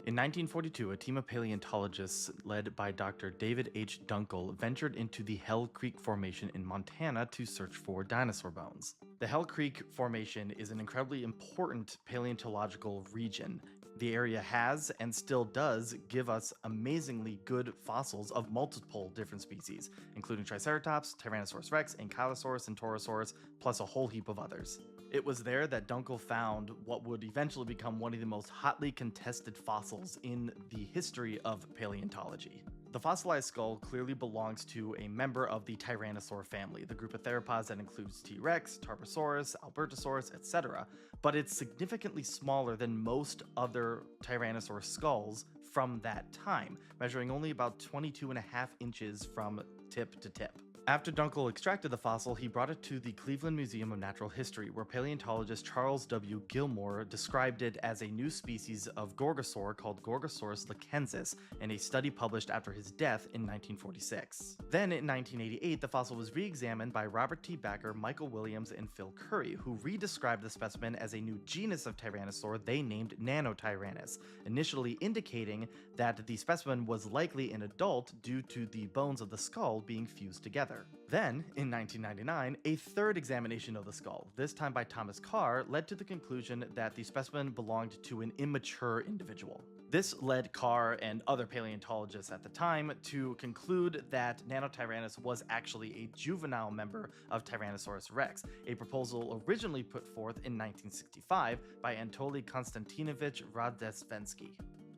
In 1942, a team of paleontologists led by Dr. David H. Dunkel ventured into the Hell Creek Formation in Montana to search for dinosaur bones. The Hell Creek Formation is an incredibly important paleontological region. The area has, and still does, give us amazingly good fossils of multiple different species, including Triceratops, Tyrannosaurus Rex, Ankylosaurus, and Torosaurus, plus a whole heap of others. It was there that Dunkel found what would eventually become one of the most hotly contested fossils in the history of paleontology. The fossilized skull clearly belongs to a member of the Tyrannosaur family, the group of theropods that includes T-Rex, Tarbosaurus, Albertosaurus, etc., but it's significantly smaller than most other Tyrannosaur skulls from that time, measuring only about 22.5 inches from tip to tip. After Dunkel extracted the fossil, he brought it to the Cleveland Museum of Natural History, where paleontologist Charles W. Gilmore described it as a new species of gorgosaur called Gorgosaurus lecensis in a study published after his death in 1946. Then in 1988, the fossil was re-examined by Robert T. Backer, Michael Williams, and Phil Curry, who re-described the specimen as a new genus of Tyrannosaur they named Nanotyrannus, initially indicating that the specimen was likely an adult due to the bones of the skull being fused together. Then, in 1999, a third examination of the skull, this time by Thomas Carr, led to the conclusion that the specimen belonged to an immature individual. This led Carr and other paleontologists at the time to conclude that Nanotyrannus was actually a juvenile member of Tyrannosaurus Rex, a proposal originally put forth in 1965 by Anatoly Konstantinovich Radossvensky.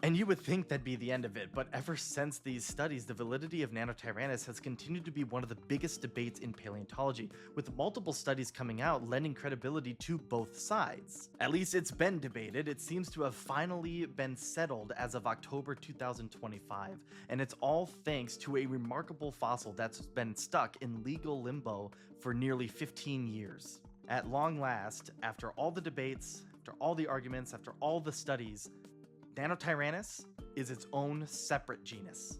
And you would think that'd be the end of it, but ever since these studies, the validity of Nanotyrannus has continued to be one of the biggest debates in paleontology, with multiple studies coming out lending credibility to both sides. At least it's been debated. It seems to have finally been settled as of October 2025, and it's all thanks to a remarkable fossil that's been stuck in legal limbo for nearly 15 years. At long last, after all the debates, after all the arguments, after all the studies, Nanotyrannus is its own separate genus.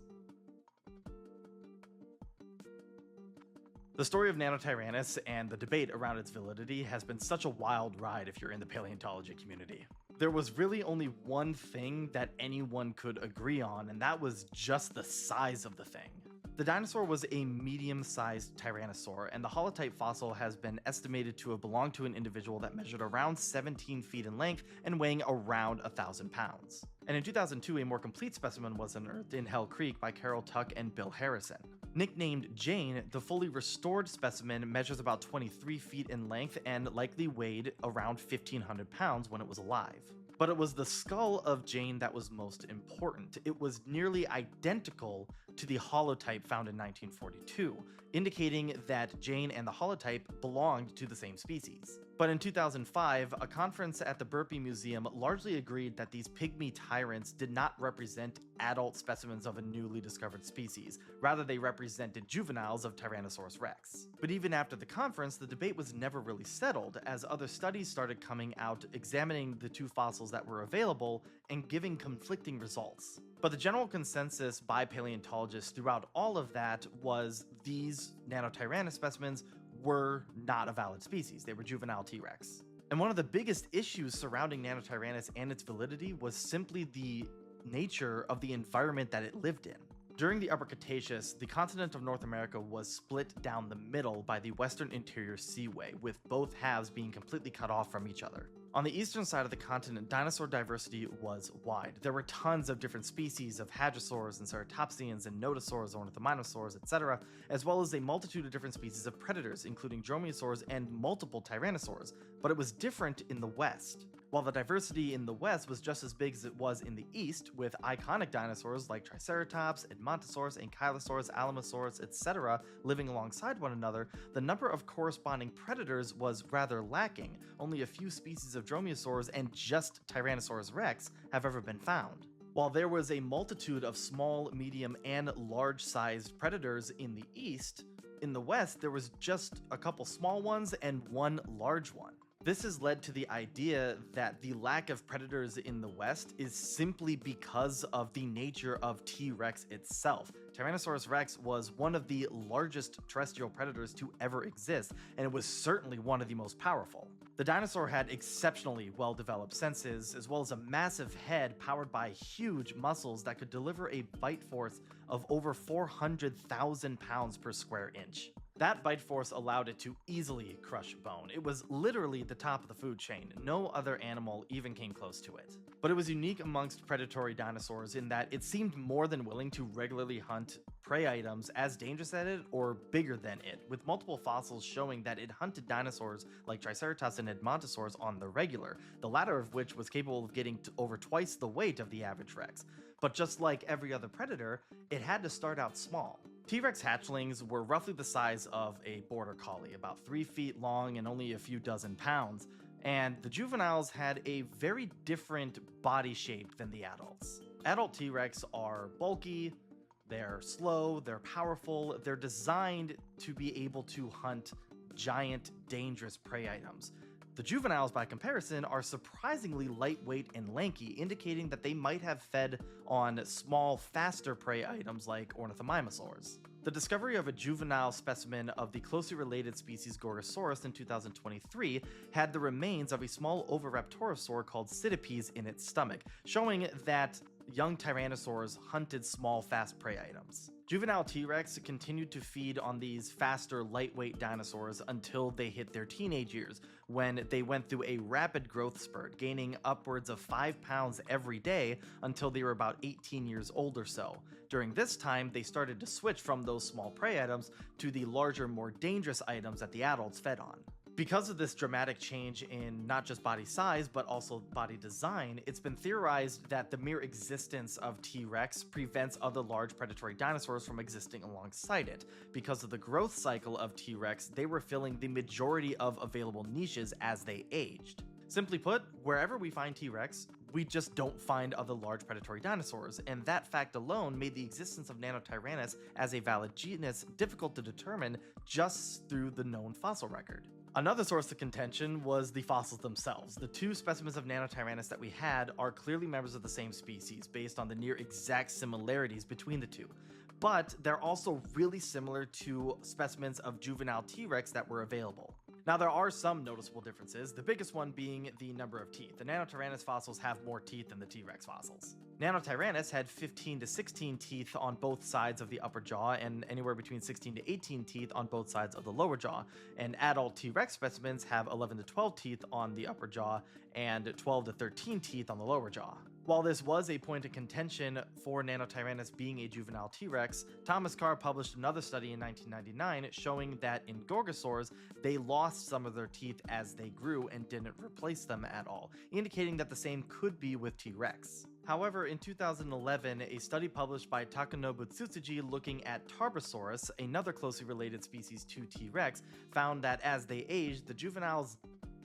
The story of Nanotyrannus and the debate around its validity has been such a wild ride if you're in the paleontology community. There was really only one thing that anyone could agree on, and that was just the size of the thing. The dinosaur was a medium-sized tyrannosaur, and the holotype fossil has been estimated to have belonged to an individual that measured around 17 feet in length and weighing around 1,000 pounds. And in 2002, a more complete specimen was unearthed in Hell Creek by Carol Tuck and Bill Harrison. Nicknamed Jane, the fully restored specimen measures about 23 feet in length and likely weighed around 1,500 pounds when it was alive. But it was the skull of Jane that was most important. It was nearly identical to the holotype found in 1942, indicating that Jane and the holotype belonged to the same species. But in 2005, a conference at the Burpee Museum largely agreed that these pygmy tyrants did not represent adult specimens of a newly discovered species. Rather, they represented juveniles of Tyrannosaurus Rex. But even after the conference, the debate was never really settled, as other studies started coming out examining the two fossils that were available and giving conflicting results. But the general consensus by paleontologists throughout all of that was these Nanotyrannus specimens were not a valid species. They were juvenile T-Rex. And one of the biggest issues surrounding Nanotyrannus and its validity was simply the nature of the environment that it lived in. During the Upper Cretaceous, the continent of North America was split down the middle by the Western Interior Seaway, with both halves being completely cut off from each other. On the eastern side of the continent, dinosaur diversity was wide. There were tons of different species of hadrosaurs and ceratopsians and nodosaurs, ornithomimosaurs, etc., as well as a multitude of different species of predators, including dromaeosaurs and multiple tyrannosaurs, but it was different in the west. While the diversity in the west was just as big as it was in the east, with iconic dinosaurs like Triceratops, Edmontosaurus, Ankylosaurus, Alamosaurus, etc. living alongside one another, the number of corresponding predators was rather lacking. Only a few species of dromaeosaurs and just Tyrannosaurus Rex have ever been found. While there was a multitude of small, medium, and large-sized predators in the east, in the west there was just a couple small ones and one large one. This has led to the idea that the lack of predators in the West is simply because of the nature of T-Rex itself. Tyrannosaurus Rex was one of the largest terrestrial predators to ever exist, and it was certainly one of the most powerful. The The dinosaur had exceptionally well-developed senses, as well as a massive head powered by huge muscles that could deliver a bite force of over 400,000 pounds per square inch. That bite force allowed it to easily crush bone. It was literally the top of the food chain. No other animal even came close to it. But it was unique amongst predatory dinosaurs in that it seemed more than willing to regularly hunt prey items as dangerous as it or bigger than it, with multiple fossils showing that it hunted dinosaurs like Triceratops and Edmontosaurus on the regular, the latter of which was capable of getting to over twice the weight of the average Rex. But just like every other predator, it had to start out small. T-Rex hatchlings were roughly the size of a border collie, about 3 feet long and only a few dozen pounds, and the juveniles had a very different body shape than the adults. Adult T-Rex are bulky, they're slow, they're powerful, they're designed to be able to hunt giant, dangerous prey items. The juveniles, by comparison, are surprisingly lightweight and lanky, indicating that they might have fed on small, faster prey items like ornithomimosaurs. The discovery of a juvenile specimen of the closely related species Gorgosaurus in 2023 had the remains of a small oviraptorosaur called Cytipes in its stomach, showing that young tyrannosaurs hunted small, fast prey items. Juvenile T-Rex continued to feed on these faster, lightweight dinosaurs until they hit their teenage years, when they went through a rapid growth spurt, gaining upwards of 5 pounds every day until they were about 18 years old or so. During this time, they started to switch from those small prey items to the larger, more dangerous items that the adults fed on. Because of this dramatic change in not just body size, but also body design, it's been theorized that the mere existence of T-Rex prevents other large predatory dinosaurs from existing alongside it. Because of the growth cycle of T-Rex, they were filling the majority of available niches as they aged. Simply put, wherever we find T-Rex, we just don't find other large predatory dinosaurs, and that fact alone made the existence of Nanotyrannus as a valid genus difficult to determine just through the known fossil record. Another source of contention was the fossils themselves. The two specimens of Nanotyrannus that we had are clearly members of the same species based on the near exact similarities between the two. But they're also really similar to specimens of juvenile T-Rex that were available. Now, there are some noticeable differences, the biggest one being the number of teeth. The Nanotyrannus fossils have more teeth than the T-Rex fossils. Nanotyrannus had 15 to 16 teeth on both sides of the upper jaw and anywhere between 16 to 18 teeth on both sides of the lower jaw. And adult T-Rex specimens have 11 to 12 teeth on the upper jaw and 12 to 13 teeth on the lower jaw. While this was a point of contention for Nanotyrannus being a juvenile T-Rex, Thomas Carr published another study in 1999 showing that in Gorgosaurs, they lost some of their teeth as they grew and didn't replace them at all, indicating that the same could be with T-Rex. However, in 2011, a study published by Takanobu Tsutsujii looking at Tarbosaurus, another closely related species to T-Rex, found that as they aged, the juveniles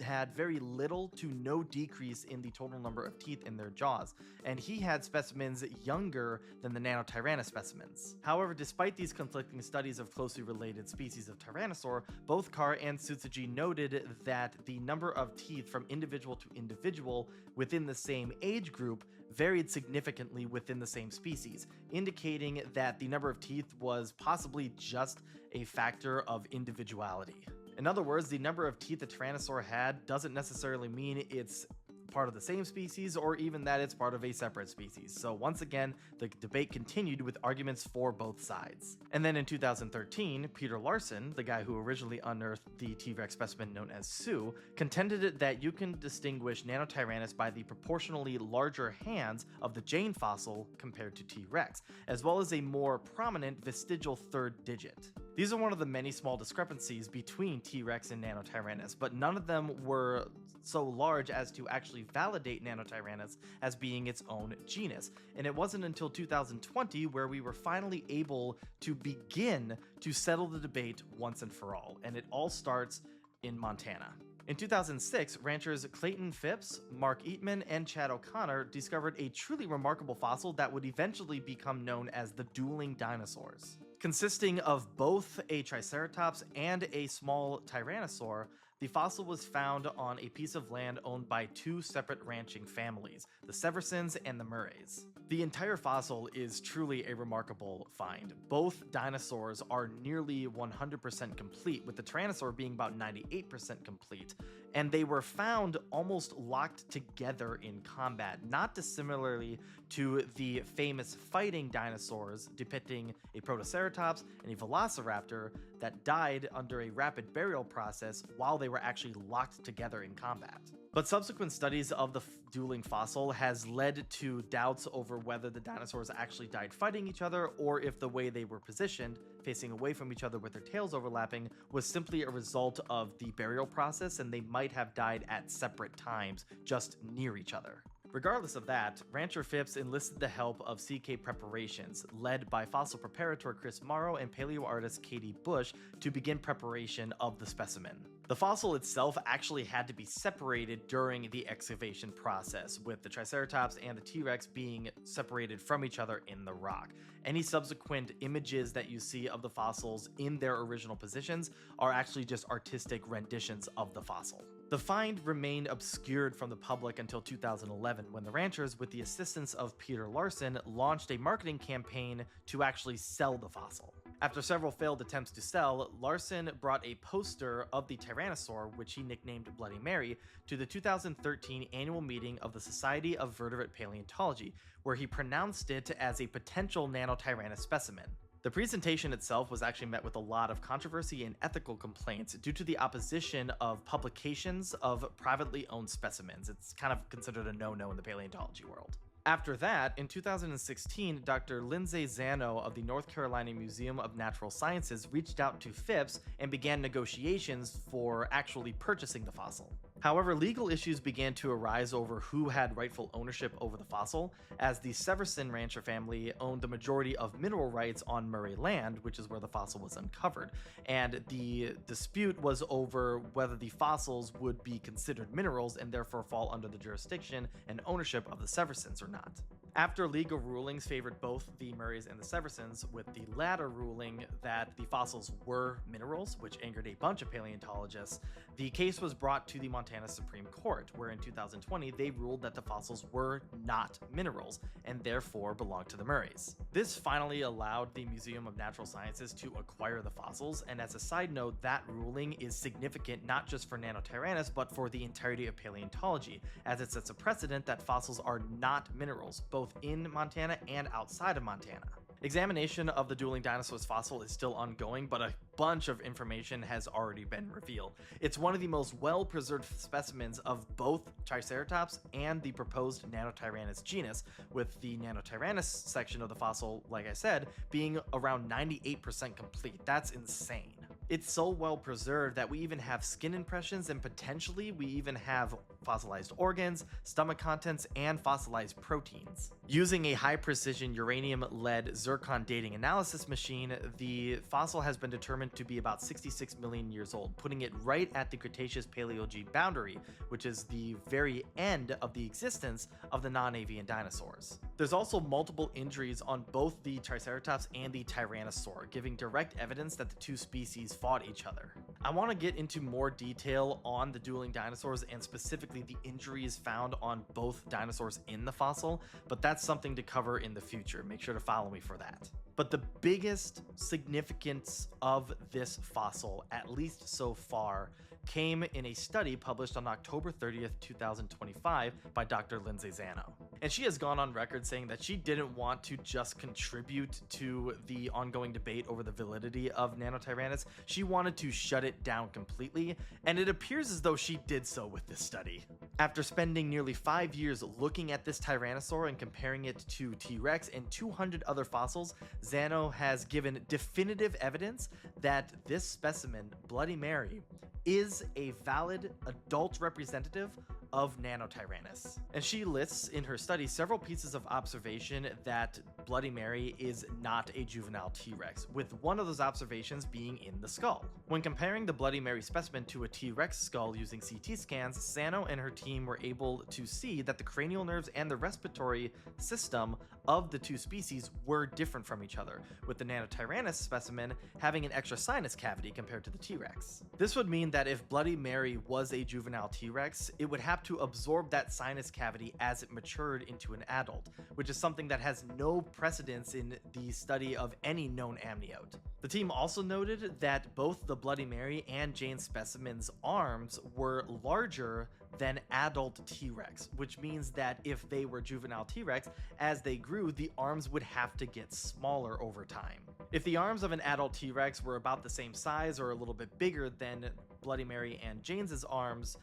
had very little to no decrease in the total number of teeth in their jaws, and he had specimens younger than the Nanotyrannus specimens. However, despite these conflicting studies of closely related species of Tyrannosaur, both Carr and Tsutsuji noted that the number of teeth from individual to individual within the same age group varied significantly within the same species, indicating that the number of teeth was possibly just a factor of individuality. In other words, the number of teeth a Tyrannosaur had doesn't necessarily mean it's part of the same species or even that it's part of a separate species. So once again, the debate continued with arguments for both sides. And then in 2013, Peter Larson, the guy who originally unearthed the T-Rex specimen known as Sue, contended that you can distinguish Nanotyrannus by the proportionally larger hands of the Jane fossil compared to T-Rex, as well as a more prominent vestigial third digit. These are one of the many small discrepancies between T-Rex and Nanotyrannus, but none of them were so large as to actually validate Nanotyrannus as being its own genus. And it wasn't until 2020 where we were finally able to begin to settle the debate once and for all, and it all starts in Montana. In 2006, ranchers Clayton Phipps, Mark Eatman, and Chad O'Connor discovered a truly remarkable fossil that would eventually become known as the Dueling Dinosaurs. Consisting of both a Triceratops and a small Tyrannosaur, the fossil was found on a piece of land owned by two separate ranching families, the Seversons and the Murrays. The entire fossil is truly a remarkable find. Both dinosaurs are nearly 100% complete, with the Tyrannosaur being about 98% complete, and they were found almost locked together in combat, not dissimilarly to the famous fighting dinosaurs depicting a Protoceratops and a Velociraptor that died under a rapid burial process while they were actually locked together in combat. But subsequent studies of the dueling fossil has led to doubts over whether the dinosaurs actually died fighting each other, or if the way they were positioned, facing away from each other with their tails overlapping, was simply a result of the burial process and they might have died at separate times, just near each other. Regardless of that, Rancher Phipps enlisted the help of CK Preparations, led by fossil preparator Chris Morrow and paleoartist Katie Bush, to begin preparation of the specimen. The fossil itself actually had to be separated during the excavation process, with the Triceratops and the T-Rex being separated from each other in the rock. Any subsequent images that you see of the fossils in their original positions are actually just artistic renditions of the fossil. The find remained obscured from the public until 2011, when the ranchers, with the assistance of Peter Larson, launched a marketing campaign to actually sell the fossil. After several failed attempts to sell, Larson brought a poster of the Tyrannosaur, which he nicknamed Bloody Mary, to the 2013 annual meeting of the Society of Vertebrate Paleontology, where he pronounced it as a potential Nanotyrannus specimen. The presentation itself was actually met with a lot of controversy and ethical complaints due to the opposition of publications of privately owned specimens. It's kind of considered a no-no in the paleontology world. After that, in 2016, Dr. Lindsay Zano of the North Carolina Museum of Natural Sciences reached out to Phipps and began negotiations for actually purchasing the fossil. However, legal issues began to arise over who had rightful ownership over the fossil, as the Severson rancher family owned the majority of mineral rights on Murray Land, which is where the fossil was uncovered, and the dispute was over whether the fossils would be considered minerals and therefore fall under the jurisdiction and ownership of the Seversons or not. After legal rulings favored both the Murrays and the Seversons, with the latter ruling that the fossils were minerals, which angered a bunch of paleontologists, the case was brought to the Montana Supreme Court, where in 2020 they ruled that the fossils were not minerals and therefore belonged to the Murrays. This finally allowed the Museum of Natural Sciences to acquire the fossils, and as a side note, that ruling is significant not just for Nanotyrannus but for the entirety of paleontology, as it sets a precedent that fossils are not minerals, both in Montana and outside of Montana. Examination of the Dueling Dinosaurs fossil is still ongoing, but a bunch of information has already been revealed. It's one of the most well-preserved specimens of both Triceratops and the proposed Nanotyrannus genus, with the Nanotyrannus section of the fossil, like I said, being around 98% complete. That's insane. It's so well preserved that we even have skin impressions, and potentially we even have fossilized organs, stomach contents, and fossilized proteins. Using a high-precision uranium-lead zircon dating analysis machine, the fossil has been determined to be about 66 million years old, putting it right at the Cretaceous-Paleogene boundary, which is the very end of the existence of the non-avian dinosaurs. There's also multiple injuries on both the Triceratops and the Tyrannosaur, giving direct evidence that the two species fought each other. I want to get into more detail on the dueling dinosaurs and specifically the injuries found on both dinosaurs in the fossil, but that's something to cover in the future. Make sure to follow me for that. But the biggest significance of this fossil, at least so far, came in a study published on October 30th, 2025 by Dr. Lindsay Zano. And she has gone on record saying that she didn't want to just contribute to the ongoing debate over the validity of Nanotyrannus. She wanted to shut it down completely, and it appears as though she did so with this study. After spending nearly 5 years looking at this Tyrannosaur and comparing it to T-Rex and 200 other fossils, Zano has given definitive evidence that this specimen, Bloody Mary, is a valid adult representative of Nanotyrannus. And she lists in her study several pieces of observation that Bloody Mary is not a juvenile T-Rex, with one of those observations being in the skull. When comparing the Bloody Mary specimen to a T-Rex skull using CT scans, Zano and her team were able to see that the cranial nerves and the respiratory system of the two species were different from each other, with the Nanotyrannus specimen having an extra sinus cavity compared to the T-Rex. This would mean that if Bloody Mary was a juvenile T-Rex, it would have to absorb that sinus cavity as it matured into an adult, which is something that has no precedence in the study of any known amniote. The team also noted that both the Bloody Mary and Jane specimens' arms were larger than adult T-Rex, which means that if they were juvenile T-Rex, as they grew, the arms would have to get smaller over time. If the arms of an adult T-Rex were about the same size or a little bit bigger than Bloody Mary and Jane's arms,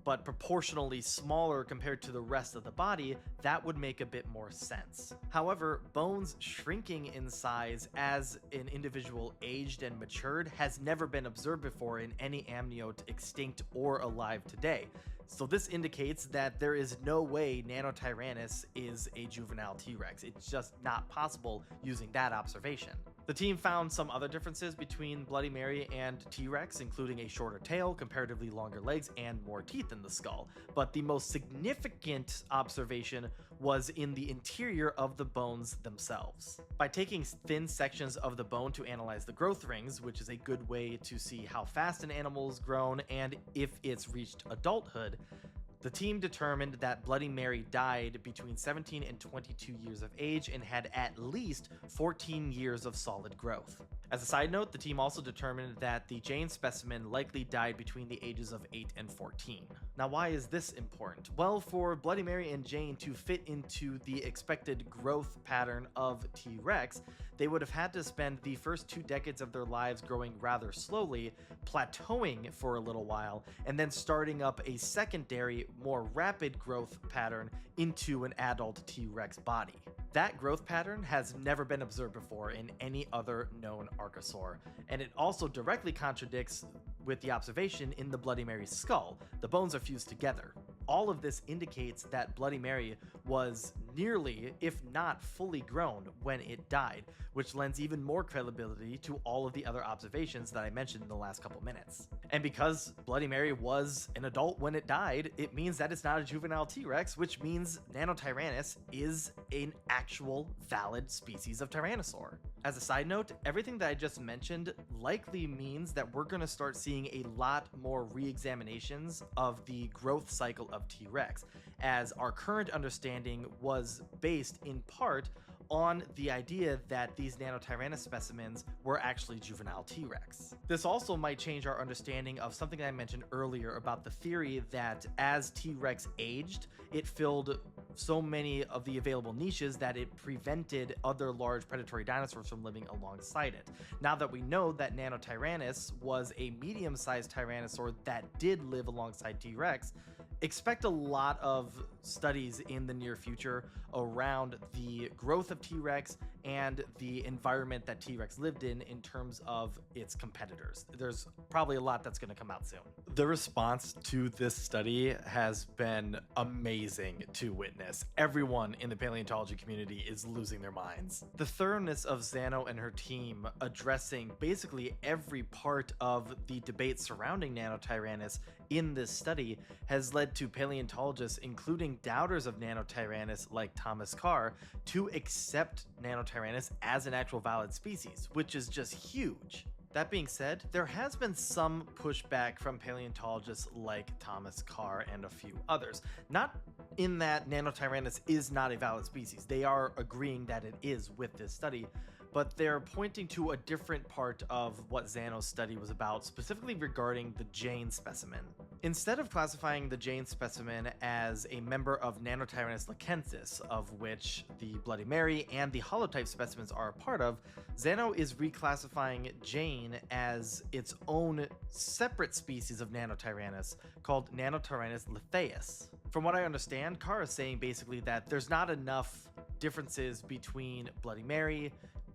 but proportionally smaller compared to the rest of the body, that would make a bit more sense. However, bones shrinking in size as an individual aged and matured has never been observed before in any amniote extinct or alive today. So this indicates that there is no way Nanotyrannus is a juvenile T-Rex. It's just not possible using that observation. The team found some other differences between Bloody Mary and T-Rex, including a shorter tail, comparatively longer legs, and more teeth in the skull. But the most significant observation was in the interior of the bones themselves. By taking thin sections of the bone to analyze the growth rings, which is a good way to see how fast an animal's grown and if it's reached adulthood, the team determined that Bloody Mary died between 17 and 22 years of age and had at least 14 years of solid growth. As a side note, the team also determined that the Jane specimen likely died between the ages of 8 and 14. Now, why is this important? Well, for Bloody Mary and Jane to fit into the expected growth pattern of T-Rex, they would have had to spend the first 2 decades of their lives growing rather slowly, plateauing for a little while, and then starting up a secondary, more rapid growth pattern into an adult T-Rex body. That growth pattern has never been observed before in any other known archosaur, and it also directly contradicts with the observation in the Bloody Mary's skull. The bones are fused together. All of this indicates that Bloody Mary was nearly, if not fully grown when it died, which lends even more credibility to all of the other observations that I mentioned in the last couple minutes. And because Bloody Mary was an adult when it died, it means that it's not a juvenile T-Rex, which means Nanotyrannus is an actual valid species of Tyrannosaur. As a side note, everything that I just mentioned likely means that we're going to start seeing a lot more re-examinations of the growth cycle of T-Rex, as our current understanding was based in part on the idea that these Nanotyrannus specimens were actually juvenile T-Rex. This also might change our understanding of something I mentioned earlier about the theory that as T-Rex aged, it filled so many of the available niches that it prevented other large predatory dinosaurs from living alongside it. Now that we know that Nanotyrannus was a medium-sized tyrannosaur that did live alongside T-Rex, expect a lot of studies in the near future around the growth of T-Rex and the environment that T-Rex lived in terms of its competitors. There's probably a lot that's going to come out soon. The response to this study has been amazing to witness. Everyone in the paleontology community is losing their minds. The thoroughness of Zano and her team addressing basically every part of the debate surrounding Nanotyrannus in this study has led to paleontologists, including doubters of Nanotyrannus like Thomas Carr, to accept Nanotyrannus as an actual valid species, which is just huge. That being said, there has been some pushback from paleontologists like Thomas Carr and a few others. Not in that Nanotyrannus is not a valid species. They are agreeing that it is with this study, but they're pointing to a different part of what Zano's study was about, specifically regarding the Jane specimen. Instead of classifying the Jane specimen as a member of Nanotyrannus lecensis, of which the Bloody Mary and the holotype specimens are a part of, Zano is reclassifying Jane as its own separate species of Nanotyrannus called Nanotyrannus lethaeus. From what I understand, Carr is saying basically that there's not enough differences between Bloody Mary,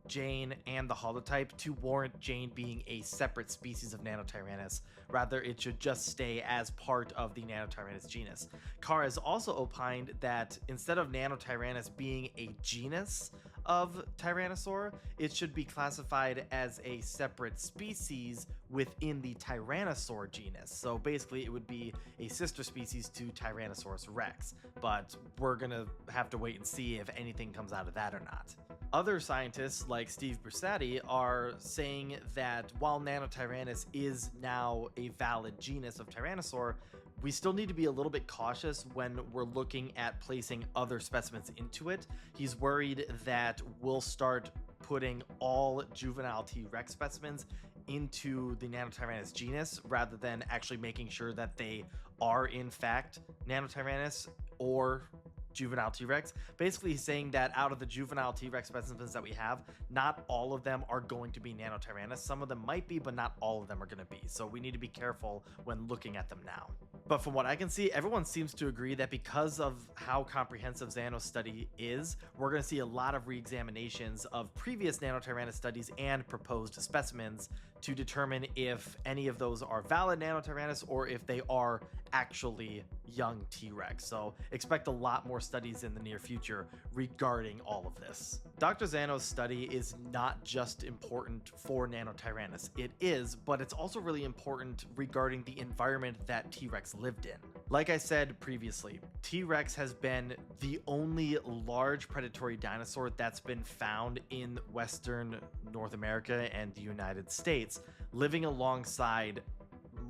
Jane, and the holotype to warrant Jane being a separate species of Nanotyrannus. Rather, it should just stay as part of the Nanotyrannus genus. Carr has also opined that instead of Nanotyrannus being a genus of Tyrannosaur, it should be classified as a separate species within the Tyrannosaur genus. So basically, it would be a sister species to Tyrannosaurus Rex, but we're gonna have to wait and see if anything comes out of that or not. Other scientists, like Steve Brusati, are saying that while Nanotyrannus is now a valid genus of Tyrannosaur, we still need to be a little bit cautious when we're looking at placing other specimens into it. He's worried that we'll start putting all juvenile T-Rex specimens into the Nanotyrannus genus rather than actually making sure that they are in fact Nanotyrannus or juvenile T-Rex. Basically, he's saying that out of the juvenile T-Rex specimens that we have, not all of them are going to be Nanotyrannus. Some of them might be, but not all of them are going to be. So we need to be careful when looking at them now. But from what I can see, everyone seems to agree that because of how comprehensive Zano's study is, we're going to see a lot of re-examinations of previous Nanotyrannus studies and proposed specimens to determine if any of those are valid Nanotyrannus or if they are actually young T-Rex. So expect a lot more studies in the near future regarding all of this. Dr. Zano's study is not just important for Nanotyrannus. It is, but it's also really important regarding the environment that T-Rex lived in. Like I said previously, T-Rex has been the only large predatory dinosaur that's been found in Western North America and the United States, living alongside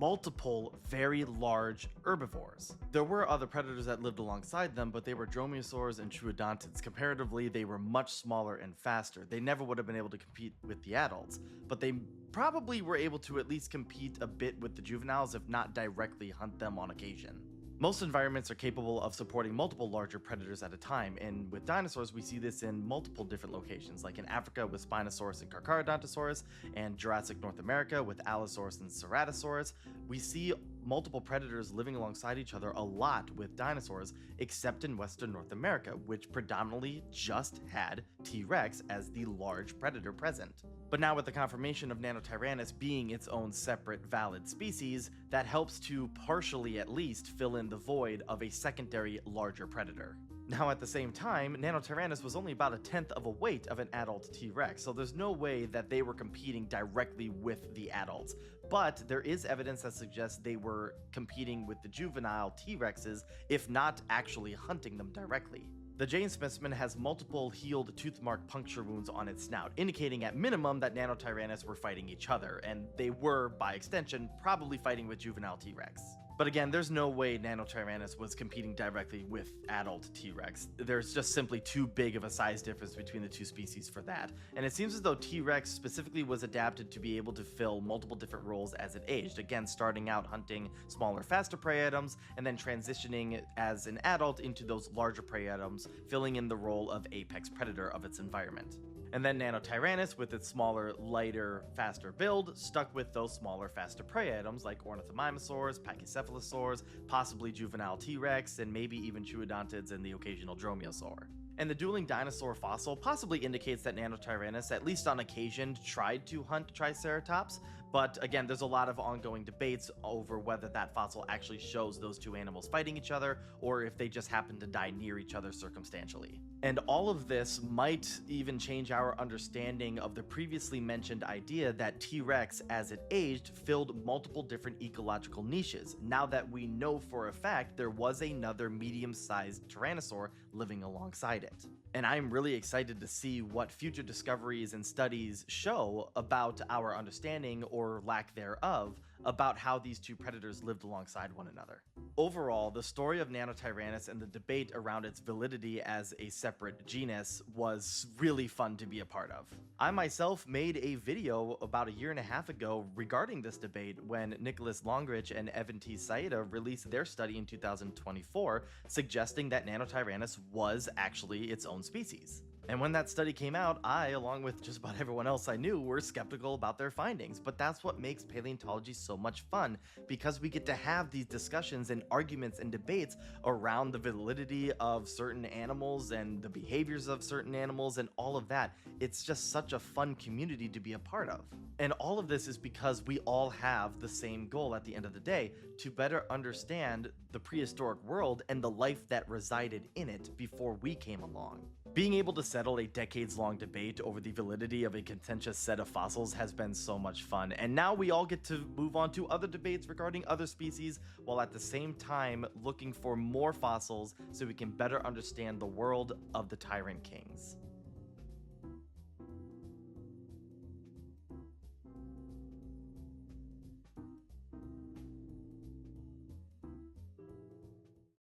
multiple very large herbivores. There were other predators that lived alongside them, but they were dromaeosaurs and troodontids. Comparatively, they were much smaller and faster. They never would have been able to compete with the adults, but they probably were able to at least compete a bit with the juveniles, if not directly hunt them on occasion. Most environments are capable of supporting multiple larger predators at a time, and with dinosaurs we see this in multiple different locations, like in Africa with Spinosaurus and Carcharodontosaurus, and Jurassic North America with Allosaurus and Ceratosaurus. We see multiple predators living alongside each other a lot with dinosaurs, except in Western North America, which predominantly just had T-Rex as the large predator present. But now with the confirmation of Nanotyrannus being its own separate valid species, that helps to partially at least fill in the void of a secondary larger predator. Now at the same time, Nanotyrannus was only about 1/10 of a weight of an adult T-Rex, so there's no way that they were competing directly with the adults. But there is evidence that suggests they were competing with the juvenile T-Rexes, if not actually hunting them directly. The Jane specimen has multiple healed tooth mark puncture wounds on its snout, indicating at minimum that Nanotyrannus were fighting each other, and they were, by extension, probably fighting with juvenile T-Rex. But again, there's no way Nanotyrannus was competing directly with adult T-Rex. There's just simply too big of a size difference between the two species for that. And it seems as though T-Rex specifically was adapted to be able to fill multiple different roles as it aged. Again, starting out hunting smaller, faster prey items, and then transitioning as an adult into those larger prey items, filling in the role of apex predator of its environment. And then Nanotyrannus, with its smaller, lighter, faster build, stuck with those smaller, faster prey items like ornithomimosaurs, pachycephalosaurs, possibly juvenile T-Rex, and maybe even troodontids and the occasional dromaeosaur. And the Dueling Dinosaur fossil possibly indicates that Nanotyrannus, at least on occasion, tried to hunt Triceratops, but again, there's a lot of ongoing debates over whether that fossil actually shows those two animals fighting each other, or if they just happen to die near each other circumstantially. And all of this might even change our understanding of the previously mentioned idea that T-Rex, as it aged, filled multiple different ecological niches, now that we know for a fact there was another medium-sized Tyrannosaur living alongside it. And I'm really excited to see what future discoveries and studies show about our understanding, or lack thereof, about how these two predators lived alongside one another. Overall, the story of Nanotyrannus and the debate around its validity as a separate genus was really fun to be a part of. I myself made a video about 1.5 years ago regarding this debate when Nicholas Longrich and Evan T. Saida released their study in 2024, suggesting that Nanotyrannus was actually its own species. And when that study came out, I, along with just about everyone else I knew, were skeptical about their findings. But that's what makes paleontology so much fun, because we get to have these discussions and arguments and debates around the validity of certain animals and the behaviors of certain animals and all of that. It's just such a fun community to be a part of. And all of this is because we all have the same goal at the end of the day: to better understand the prehistoric world and the life that resided in it before we came along. Being able to settle a decades-long debate over the validity of a contentious set of fossils has been so much fun, and now we all get to move on to other debates regarding other species, while at the same time looking for more fossils so we can better understand the world of the Tyrant Kings.